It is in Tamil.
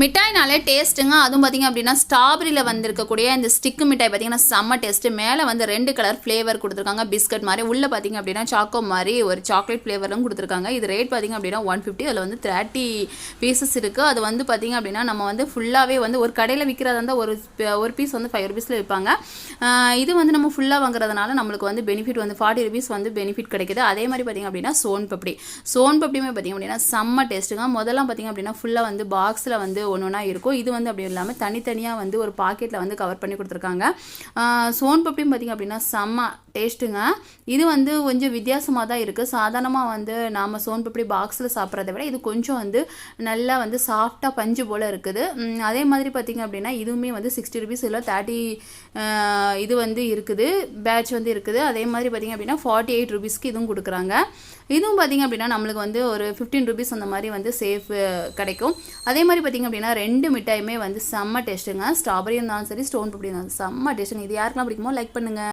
மிட்டாய்னாலே டேஸ்ட்டுங்க. அதுவும் பார்த்திங்க அப்படின்னா ஸ்ட்ராபெரியில் வந்திருக்கக்கூடிய இந்த ஸ்டிக்கு மிட்டாய் பார்த்திங்கன்னா செம்ம டேஸ்ட்டு. மேலே வந்து 2 கலர் ஃப்ளேவர் கொடுத்துருக்காங்க, பிஸ்கட் மாதிரி. உள்ளே பார்த்திங்க அப்படின்னா சாக்கோ மாதிரி ஒரு சாக்லேட் ஃப்ளேவரும் கொடுத்துருக்காங்க. இது ரேட் பார்த்திங்க அப்படின்னா 150. அதில் வந்து 30 பீசஸ் இருக்குது. அது வந்து பார்த்திங்க அப்படின்னா நம்ம வந்து ஃபுல்லாகவே வந்து ஒரு கடையில் விற்கிறதா இருந்தால் ஒரு பீஸ் வந்து 5 ருபீஸில் விற்பாங்க. இது வந்து நம்ம ஃபுல்லாக வாங்குறதுனால நம்மளுக்கு வந்து பெனிஃபிட் வந்து 40 ருபீஸ் வந்து பெனிஃபிட் கிடைக்குது. அதே மாதிரி பார்த்திங்க அப்படின்னா சோன் பப்படியுமே பார்த்திங்க அப்படின்னா செம்ம டேஸ்ட்டுங்க. முதல்லாம் பார்த்திங்க அப்படின்னா ஃபுல்லாக வந்து பாக்ஸில் வந்து ஒன்றா இருக்கும். இது வந்து அப்படி இல்லாமல் தனித்தனியாக வந்து ஒரு பாக்கெட்டில் வந்து கவர் பண்ணி கொடுத்துருக்காங்க. சோன் பப்படியும் பார்த்திங்க அப்படின்னா செம்ம டேஸ்ட்டுங்க. இது வந்து கொஞ்சம் வித்தியாசமாக தான் இருக்குது. சாதாரணமாக வந்து நாம் சோன் பப்படி பாக்ஸில் சாப்பிட்றத விட இது கொஞ்சம் வந்து நல்லா வந்து சாஃப்டாக பஞ்சு போல் இருக்குது. அதே மாதிரி பார்த்திங்க அப்படின்னா இதுவுமே வந்து 60 ருபீஸ் இல்லை 30 இது வந்து இருக்குது, பேட்ச் வந்து இருக்குது. அதே மாதிரி பார்த்திங்க அப்படின்னா 48 ருபீஸ்க்கு இதுவும் கொடுக்குறாங்க. இதுவும் பார்த்திங்க அப்படின்னா நம்மளுக்கு வந்து ஒரு 15 ருபீஸ் அந்த மாதிரி வந்து சேஃப் கிடைக்கும். அதே மாதிரி பார்த்திங்க அப்படின்னா 2 மிட்டாயுமே வந்து செம்ம டேஸ்ட்டுங்க. ஸ்ட்ராபெரி இருந்தாலும் சரி, ஸ்டோன் பப்படி இருந்தாலும் செம்ம டேஸ்ட்டுங்க. இது யாருக்கெல்லாம் பிடிக்குமோ லைக் பண்ணுங்கள்.